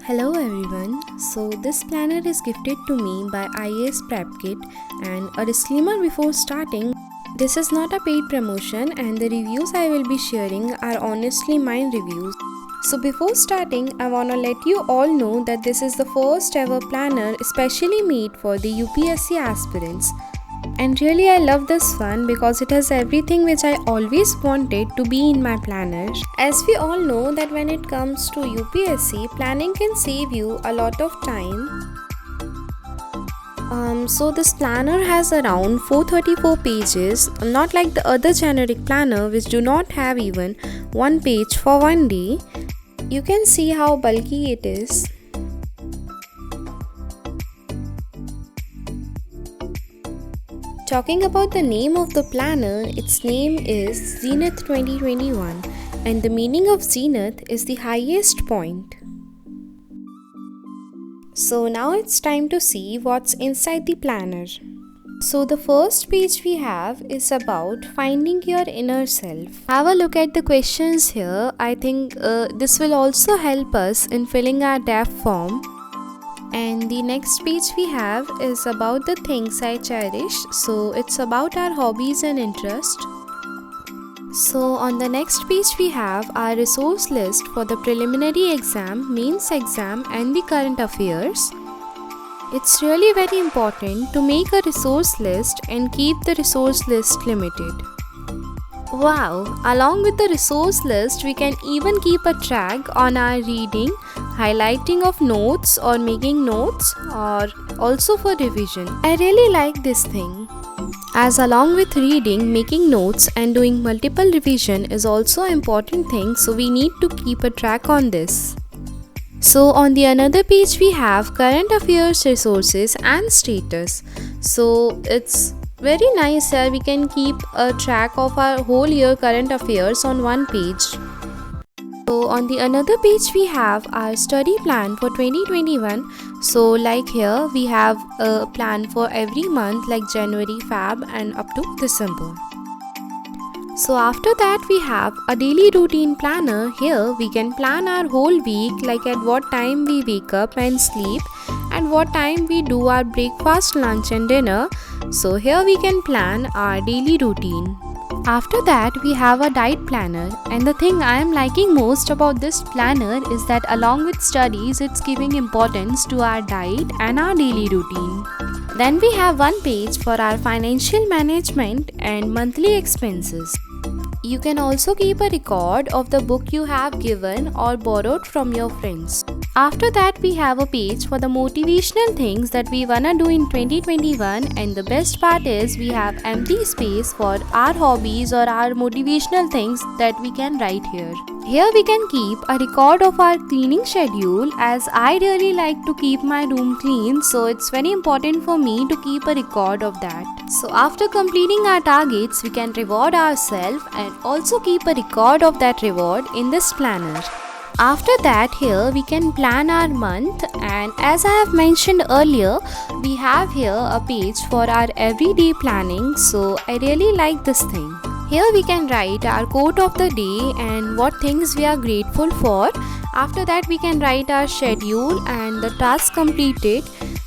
Hello everyone. So this planner is gifted to me by IAS Prep Kit, and a disclaimer before starting, this is not a paid promotion and the reviews I will be sharing are honestly mine reviews. So before starting, I want to let you all know that this is the first ever planner especially made for the UPSC aspirants. And really I love this one because it has everything which I always wanted to be in my planner. As we all know that when it comes to UPSC, planning can save you a lot of time. So this planner has around 434 pages, not like the other generic planner which do not have even one page for one day. You can see how bulky it is. Talking about the name of the planner, its name is Zenith 2021 and the meaning of Zenith is the highest point. So now it's time to see what's inside the planner. So the first page we have is about finding your inner self. Have a look at the questions here. I think this will also help us in filling our DAF form. And the next page we have is about the things I cherish. So it's about our hobbies and interests. So on the next page we have our resource list for the preliminary exam, mains exam and the current affairs. It's really very important to make a resource list and keep the resource list limited. Wow! Along with the resource list, we can even keep a track on our reading, highlighting of notes or making notes, or also for revision. I really like this thing, as along with reading, making notes and doing multiple revision is also an important thing, so we need to keep a track on this. So on the another page we have current affairs resources and status. So it's very nice here, we can keep a track of our whole year current affairs on one page. So on the another page we have our study plan for 2021. So like here we have a plan for every month like January, Feb and up to December. So after that we have a daily routine planner. Here we can plan our whole week, like at what time we wake up and sleep and what time we do our breakfast, lunch and dinner. So here we can plan our daily routine. After that we have a diet planner, and the thing I am liking most about this planner is that along with studies it's giving importance to our diet and our daily routine. Then we have one page for our financial management and monthly expenses. You can also keep a record of the book you have given or borrowed from your friends. After that we have a page for the motivational things that we wanna do in 2021, and the best part is we have empty space for our hobbies or our motivational things that we can write here. Here we can keep a record of our cleaning schedule, as I really like to keep my room clean, so it's very important for me to keep a record of that. So after completing our targets, we can reward ourselves and also keep a record of that reward in this planner. After that, here we can plan our month, and as I have mentioned earlier, we have here a page for our everyday planning, so I really like this thing. Here we can write our quote of the day and what things we are grateful for. After that we can write our schedule and the task completed,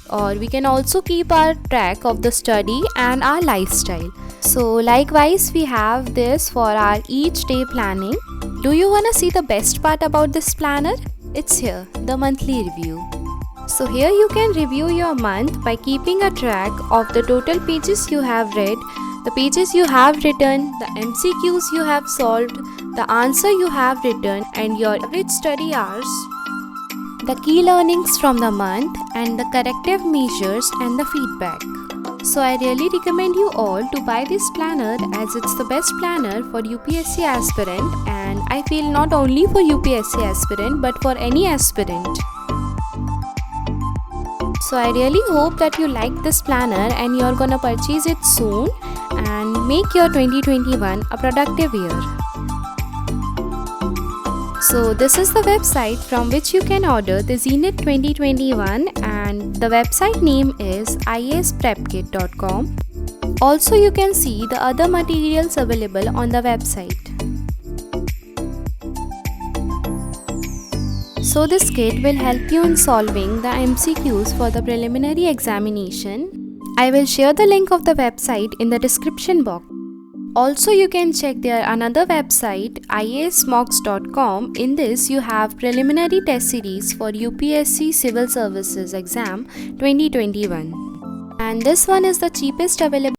or we can also keep our track of the study and our lifestyle. So likewise we have this for our each day planning. Do you want to see the best part about this planner? It's here, the monthly review. So here you can review your month by keeping a track of the total pages you have read, the pages you have written, the MCQs you have solved, the answer you have written, and your average study hours, the key learnings from the month, and the corrective measures and the feedback. So I really recommend you all to buy this planner, as it's the best planner for UPSC aspirant, and I feel not only for UPSC aspirant but for any aspirant. So I really hope that you like this planner and you're gonna purchase it soon and make your 2021 a productive year. So this is the website from which you can order the Zenith 2021, and the website name is iasprepkit.com. Also you can see the other materials available on the website. So this kit will help you in solving the MCQs for the preliminary examination. I will share the link of the website in the description box. Also, you can check their another website iasmocks.com. In this you have preliminary test series for UPSC Civil Services exam 2021. And this one is the cheapest available